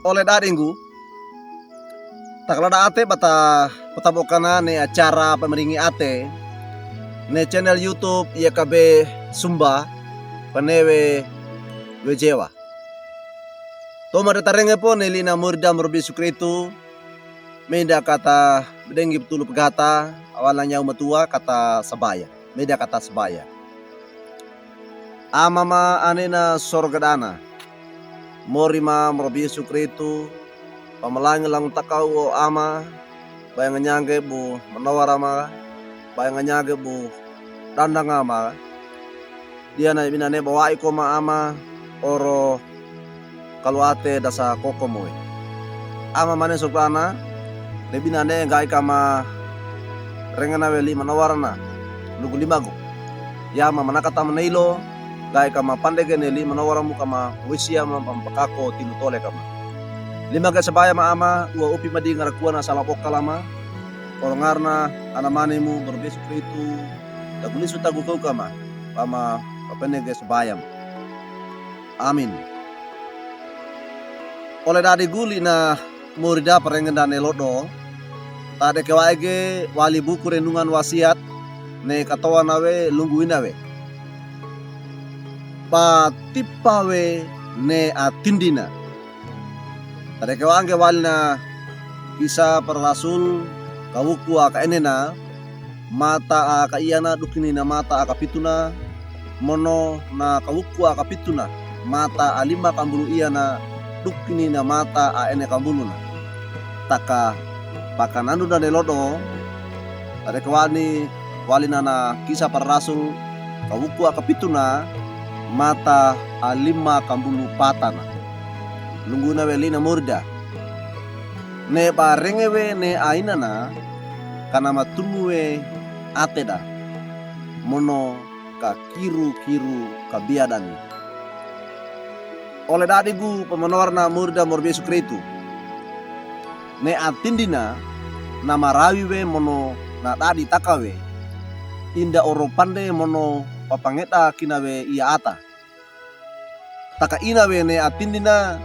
oleh daringgu takalada ate bata patabokana ne acara pemeringi ate ne channel YouTube YKB Sumba panewe wejewa. Toma tarenge po nelina murda murbi sukritu meda kata bedengi betul pegata awalnya umatua kata sabaya meda kata sabaya. Amama anena sorgadana morima murbi sukritu pamalangi lang takau o ama bayang nyange bu menawarama bayang nyange bu dandang ama dia na binane bawa iko ma ama oro kalau ate dasa koko moe ama mane soprana le binane gai kama rengana weli menawarana lugu limago ya ma manakata menailo gai kama pandege neli menawaramu kama wisia ma pampakako tilu tole kama lima ka sabaya maama ua upi madi ngarakuana salapok kalama orongarna anamanemu berbesu itu dagulisu tagu kau kama pama papenege sabayam amin oleh dadi guli na murida perengen dan elodo tade kewaege wali buku renungan wasiat ne katawa nawe lungguin nawe pa tipawe ne atindina tade kewange walna kisah para rasul kawuku aka enena mata aka iyana dukini na mata aka pituna mono na kawuku aka pituna mata alima kambulu iyana dukini na mata a ene kambulu na taka pakanandu dan elodo tade kewani walina na kisah para rasul kawuku aka pituna mata alima kambulu patana lungguna welina murda ne barengewe ne ainana kana matunuwe ateda mono ka kiru ka biadani oleh dadigu pemenowarna murda morbe sukretu ne atindina nama rawiwe mono na dadi takawe inda oro pande mono papangeta kinawe ia ata taka inawe ne atindina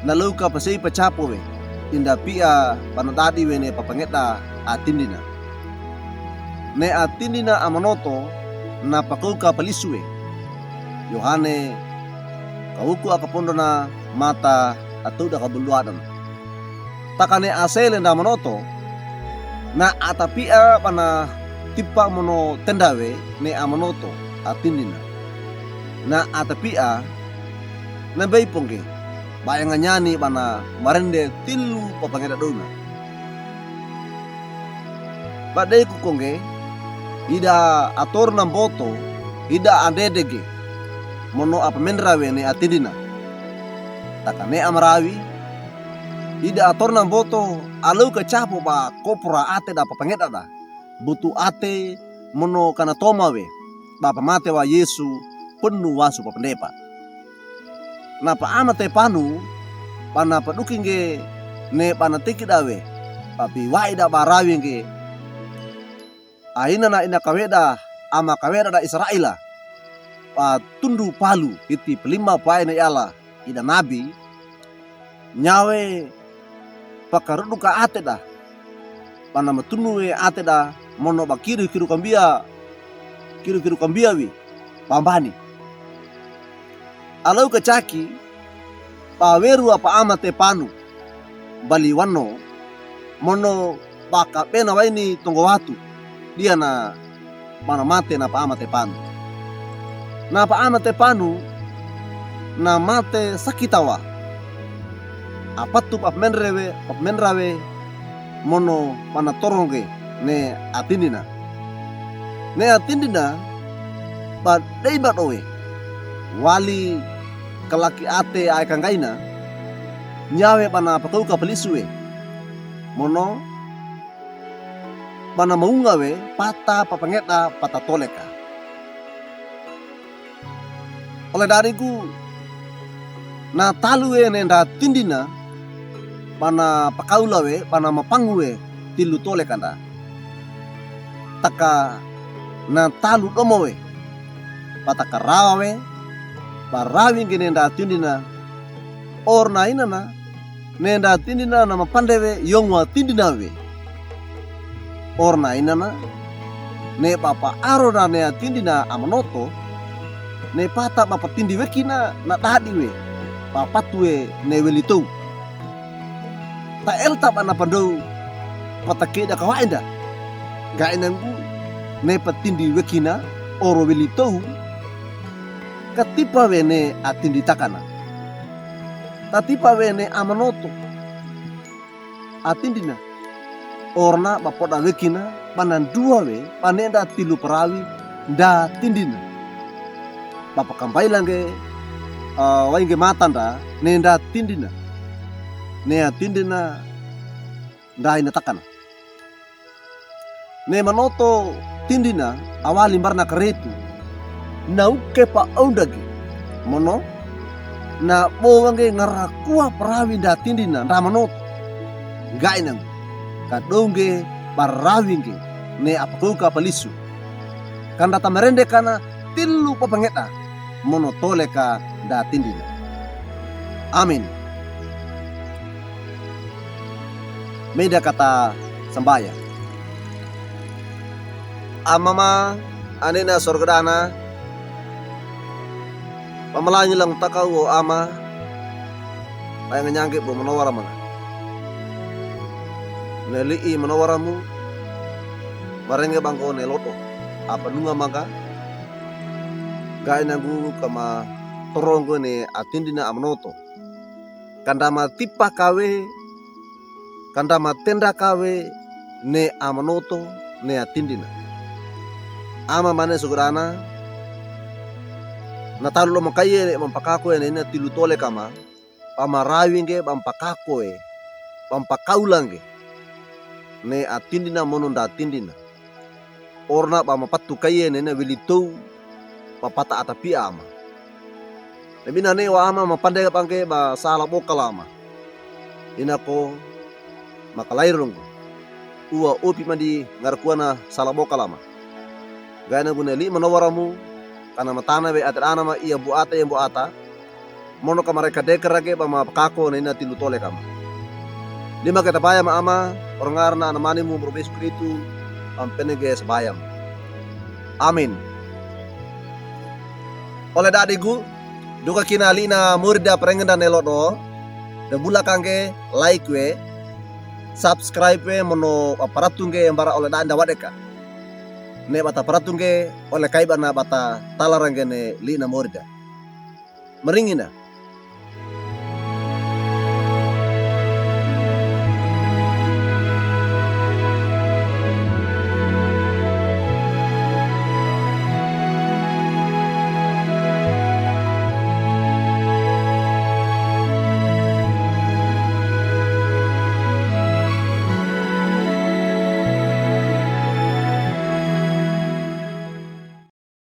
na lauka pasei pacapo we inda pia panatadi we ne papangeta atindina ne atindina amanoto na pakauka palisue Yohane kauku akapondo na mata atau da kabuluadan takane asele nda manoto na atapia pana tipa mono tendawe ne amanoto atindina na atapia na baipongge bayang nyani bana marende tilu papangeda dona badai ku kongge ida ator namboto ida andedege mono apa menrawe ne atidina takane amarawi ida ator namboto alau kecapo ba kopra ate da papangeda da butu ate mono kana tomawe bapa mate wa Yesu penuh wasu papendepa na pa amate panu pana padukinge ne pana tikidawe papi waida barawinge aina na ina kaweda ama kaweda da Israela pa tundu palu iti pelima pae na yala ida nabi nyawe pakarudu ka ate da pana matunue ate da mono bakiru kiru kambia wi pambani alau kecaki paweru apa amate panu bali wano mono baka pena waini tonggo watu dia na mana mate na pa amate panu na pa amate panu na mate sakitawa apatu pap menrawe mono mana toronge ne atindina ba dei owe wali kelaki ate ay kangkaina nyawe pana pakauka pelisue mono pana maungawe pata papangeta pata toleka oleh dariku na talue nenda tindina pana pakaulawe pana mapangue tilu toleka nda taka na talu domowe pataka rawawe barawi gene nda tindina orna inana nenda tindina nama pandewe yongwa tindina we. Orna inana ne papa arora ne tindina amanoto ne pata papa tindi wekina na tadi we. Papa tuwe ne welito. Ta elta ana pandou patakeda kawaida. Ga enangku ne patindi wekina oro welito katipa wene atindi takana. Tatipa wene amanoto atindina orna bapoda wekina panan dua we panenda tilu perawi nda tindina. Bapa kampai langge wainge matanda nenda tindina. Nea tindina nda ina takana. Ne manoto tindina awali barna keretu nauke pa ondage mono na bowange ngarakua perawi nda tindina nda manoto gainang kadonge parawinge ne apakuka palisu kanda tamerende kana tilu papangeta mono toleka nda tindina. Amin. Meda kata sambaya amama anena sorgadana pamalanyi lang takaw o ama ay nganyangke po manawara mana nelii manawara mo marenga bangko neloto apa nunga maka gaya nagu kama toronggo ne atindina amnoto kandama tipa kawe kandama tenda kawe ne amnoto ne atindina ama mane sugurana natalu lo makaye mampakako ene na tilu tole kama pamarawinge pampakako pampakaulange ne atindina mononda atindina orna pamapatu kaye ne na wilito papata atapi ama lebina ne wa ama mapandai pangke ba sala bokalama inako makalairung uwa opi mandi ngarkuana sala bokalama gana guneli manawaramu kana matana be atrana ma iya buata yang buata mono ka mereka dekerage ba mapakako na ina tilu tole kama lima kata bayam ama orangarna namani mu berbes kritu ampenege sebayam. Amin. Oleh dadigu duka kinali na murda prengenda nelodo da bula kangke like we subscribe we mono aparatunge yang bara oleh da anda wadeka ne bata paratunge oleh kaiba na bata talarangene lina morida meringina